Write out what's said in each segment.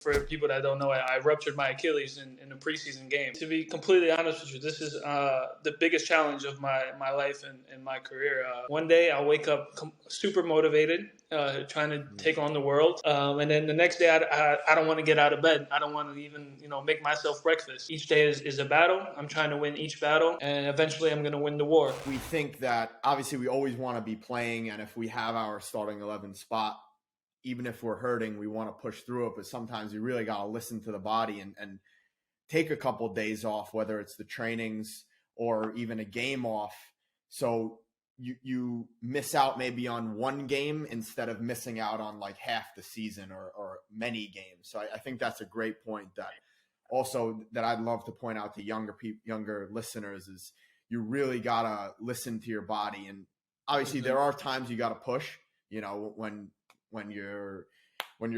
For people that don't know, I ruptured my Achilles in a preseason game. To be completely honest with you, this is the biggest challenge of my life and my career. One day I'll wake up super motivated, trying to take on the world, and then the next day I don't want to get out of bed. I don't want to even make myself breakfast. Each day is a battle. I'm trying to win each battle, and eventually I'm going to win the war. We think that obviously we always want to be playing, and if we have our starting 11 spot, even if we're hurting, we want to push through it. But sometimes you really got to listen to the body and take a couple of days off, whether it's the trainings or even a game off. So you miss out maybe on one game instead of missing out on like half the season or many games. So I think that's a great point that also that I'd love to point out to younger listeners is you really got to listen to your body. And obviously there are times you got to push, when you're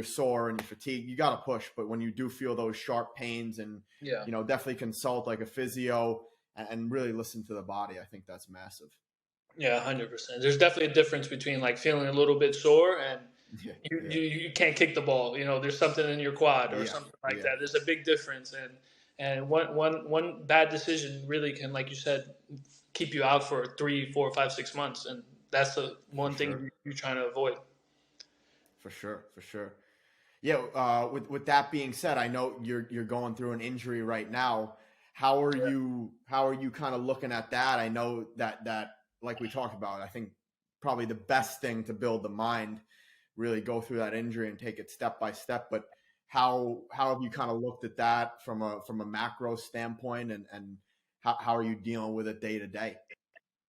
sore and you're fatigued, you got to push. But when you do feel those sharp pains and, definitely consult like a physio and really listen to the body. I think that's massive. Yeah, 100%. There's definitely a difference between like feeling a little bit sore and you can't kick the ball. There's something in your quad or something like that. There's a big difference. And one bad decision really can, like you said, keep you out for 3, 4, 5, 6 months. And that's the one thing you're trying to avoid. For sure. Yeah. With that being said, I know you're going through an injury right now. How are you kind of looking at that? I know that like we talked about, I think probably the best thing to build the mind, really go through that injury and take it step by step. But how have you kind of looked at that from a macro standpoint, and how are you dealing with it day to day?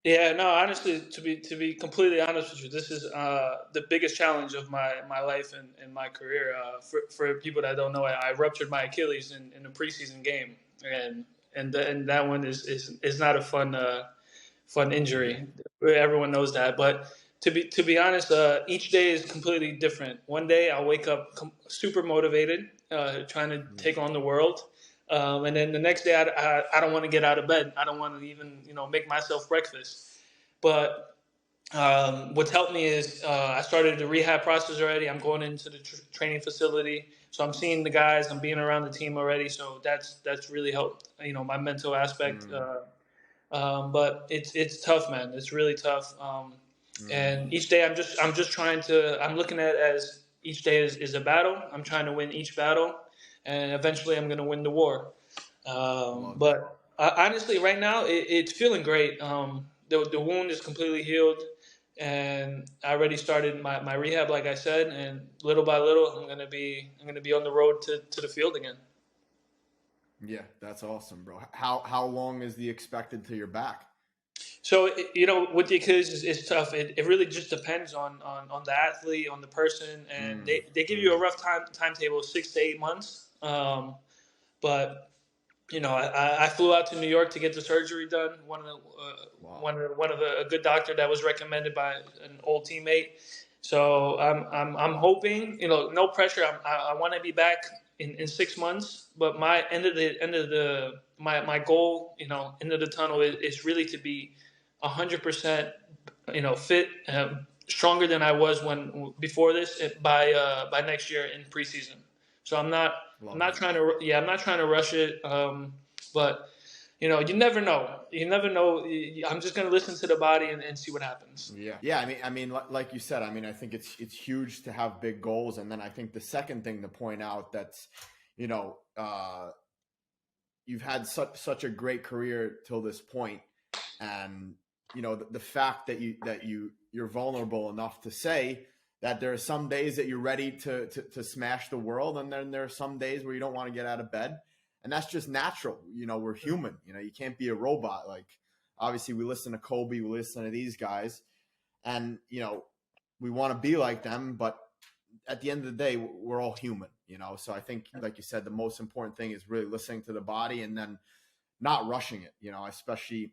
Yeah, no, honestly, to be completely honest with you, this is the biggest challenge of my life and my career. For people that don't know, I ruptured my Achilles in a preseason game, and that one is not a fun injury. Everyone knows that, but to be honest, each day is completely different. One day I'll wake up super motivated, trying to take on the world. And then the next day, I don't want to get out of bed. I don't want to even, make myself breakfast. But what's helped me is I started the rehab process already. I'm going into the training facility. So I'm seeing the guys. I'm being around the team already. So that's really helped, my mental aspect. But it's tough, man. It's really tough. And each day I'm just trying to, I'm looking at it as each day is a battle. I'm trying to win each battle. And eventually I'm going to win the war. But honestly, right now, it's feeling great. The wound is completely healed. And I already started my rehab, like I said. And little by little, I'm going to be on the road to the field again. Yeah, that's awesome, bro. How long is the expected till you're back? So, with the Achilles, it's tough. It really just depends on the athlete, on the person. And they give you a rough timetable, 6 to 8 months. But I flew out to New York to get the surgery done. One of a good doctor that was recommended by an old teammate. So I'm hoping, no pressure. I want to be back in 6 months. But my my goal, end of the tunnel is really to be 100%, fit, stronger than I was before this by next year in preseason. So I'm not trying to rush it. But you never know. I'm just going to listen to the body and see what happens. Yeah. I mean, like you said, I think it's huge to have big goals. And then I think the second thing to point out that's, you've had such a great career till this point, and the fact that you're vulnerable enough to say that there are some days that you're ready to smash the world, and then there are some days where you don't want to get out of bed, and that's just natural. We're human. You can't be a robot. Like, obviously, we listen to Kobe, we listen to these guys, and we want to be like them, but at the end of the day, we're all human. So I think, like you said, the most important thing is really listening to the body and then not rushing it. Especially,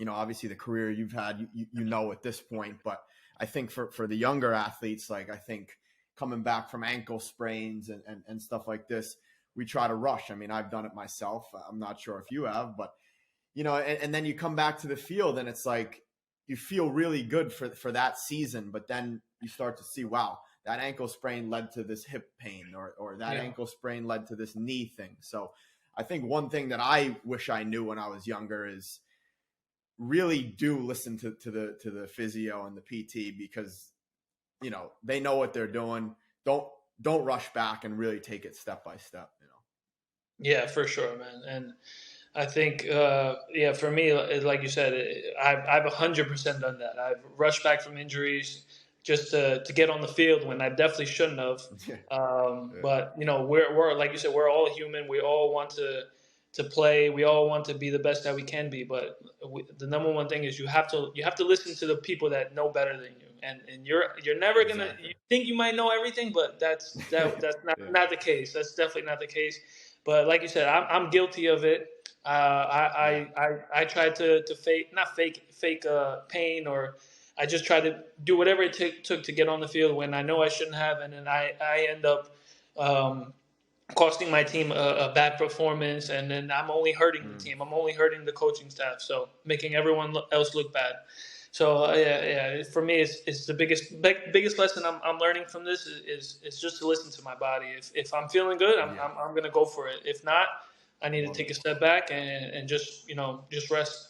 obviously the career you've had, at this point, but I think for the younger athletes, like, I think coming back from ankle sprains and stuff like this, we try to rush. I mean, I've done it myself. I'm not sure if you have, but, and then you come back to the field and it's like, you feel really good for that season, but then you start to see, wow, that ankle sprain led to this hip pain, or that ankle sprain led to this knee thing. So I think one thing that I wish I knew when I was younger is really do listen to the physio and the PT, because, you know, they know what they're doing. Don't rush back, and really take it step by step, you know? Yeah, for sure, man. And I think, for me, like you said, I've 100% done that. I've rushed back from injuries just to get on the field when I definitely shouldn't have. Yeah. But you know, we're like you said, we're all human. We all want to play. We all want to be the best that we can be. But the number one thing is you have to listen to the people that know better than you. And you're never gonna. Exactly. You think you might know everything, but that's not the case. That's definitely not the case. But like you said, I'm guilty of it. I tried to fake pain, or I just tried to do whatever it took to get on the field when I know I shouldn't have, and then I end up costing my team a bad performance, and then I'm only hurting the team. I'm only hurting the coaching staff, so making everyone else look bad. So for me, it's the biggest lesson I'm learning from this is just to listen to my body. If I'm feeling good, I'm gonna go for it. If not, I need to take a step back and just rest.